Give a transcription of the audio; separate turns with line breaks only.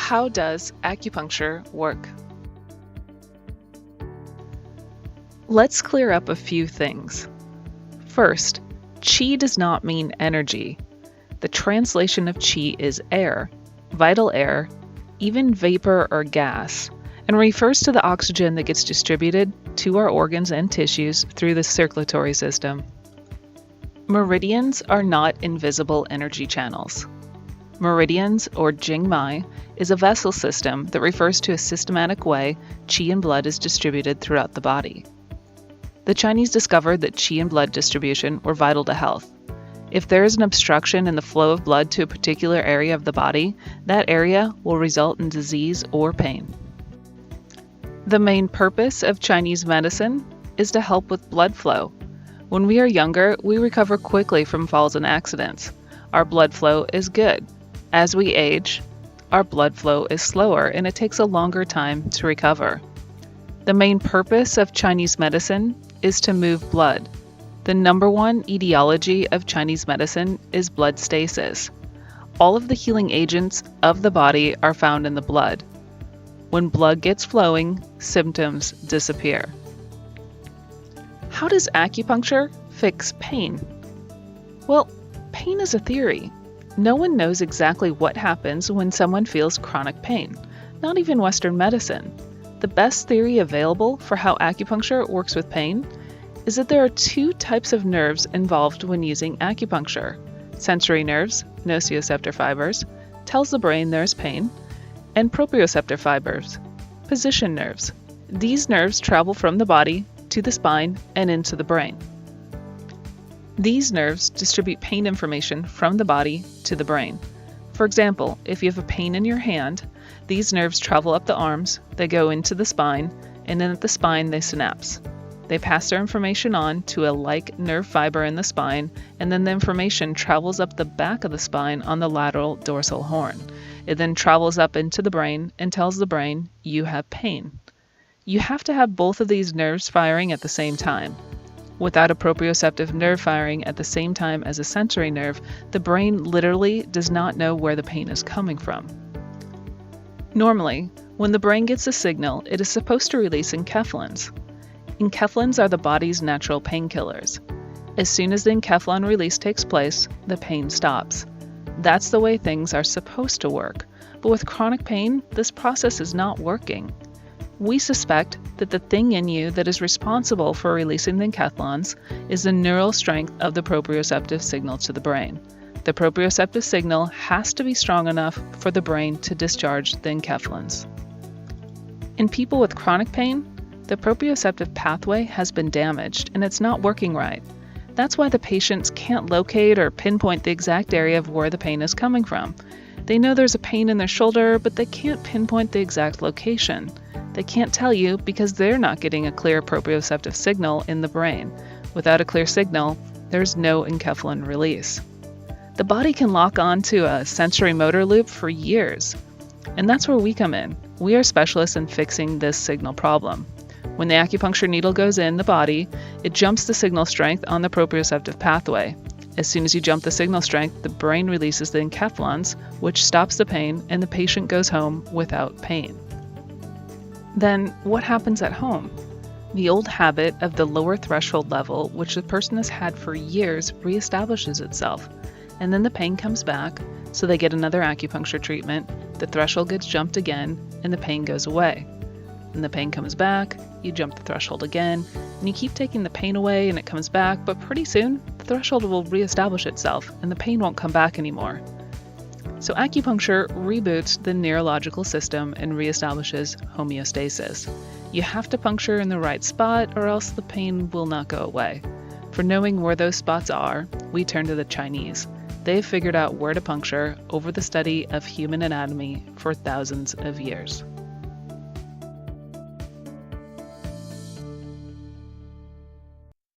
how does acupuncture work? Let's clear up a few things. First, qi does not mean energy. The translation of qi is air, vital air, even vapor or gas, and refers to the oxygen that gets distributed to our organs and tissues through the circulatory system. Meridians are not invisible energy channels. Meridians, or jingmai, is a vessel system that refers to a systematic way qi and blood is distributed throughout the body. The Chinese discovered that qi and blood distribution were vital to health. If there is an obstruction in the flow of blood to a particular area of the body, that area will result in disease or pain. The main purpose of Chinese medicine is to help with blood flow. When we are younger, we recover quickly from falls and accidents. Our blood flow is good. As we age, our blood flow is slower and it takes a longer time to recover. The main purpose of Chinese medicine is to move blood. The number one etiology of Chinese medicine is blood stasis. All of the healing agents of the body are found in the blood. When blood gets flowing, symptoms disappear. How does acupuncture fix pain? Well, pain is a theory. No one knows exactly what happens when someone feels chronic pain, not even Western medicine. The best theory available for how acupuncture works with pain is that there are two types of nerves involved when using acupuncture. Sensory nerves, nociceptor fibers, tells the brain there's pain, and proprioceptor fibers, position nerves. These nerves travel from the body to the spine and into the brain. These nerves distribute pain information from the body to the brain. For example, if you have a pain in your hand, these nerves travel up the arms, they go into the spine, and then at the spine they synapse. They pass their information on to a like nerve fiber in the spine, and then the information travels up the back of the spine on the lateral dorsal horn. It then travels up into the brain and tells the brain, you have pain. You have to have both of these nerves firing at the same time. Without a proprioceptive nerve firing at the same time as a sensory nerve, the brain literally does not know where the pain is coming from. Normally, when the brain gets a signal, it is supposed to release enkephalins. Enkephalins are the body's natural painkillers. As soon as the enkephalin release takes place, the pain stops. That's the way things are supposed to work. But with chronic pain, this process is not working. We suspect that the thing in you that is responsible for releasing the enkephalins is the neural strength of the proprioceptive signal to the brain. The proprioceptive signal has to be strong enough for the brain to discharge the enkephalins. In people with chronic pain, the proprioceptive pathway has been damaged and it's not working right. That's why the patients can't locate or pinpoint the exact area of where the pain is coming from. They know there's a pain in their shoulder, but they can't pinpoint the exact location. They can't tell you because they're not getting a clear proprioceptive signal in the brain. Without a clear signal, there's no enkephalin release. The body can lock on to a sensory motor loop for years, and that's where we come in. We are specialists in fixing this signal problem. When the acupuncture needle goes in the body, it jumps the signal strength on the proprioceptive pathway. As soon as you jump the signal strength, the brain releases the enkephalins, which stops the pain, and the patient goes home without pain. Then, what happens at home? The old habit of the lower threshold level, which the person has had for years, reestablishes itself. And then the pain comes back, so they get another acupuncture treatment, the threshold gets jumped again, and the pain goes away. And the pain comes back, you jump the threshold again, and you keep taking the pain away and it comes back, but pretty soon, the threshold will reestablish itself and the pain won't come back anymore. So acupuncture reboots the neurological system and reestablishes homeostasis. You have to puncture in the right spot or else the pain will not go away. For knowing where those spots are, we turn to the Chinese. They've figured out where to puncture over the study of human anatomy for thousands of years.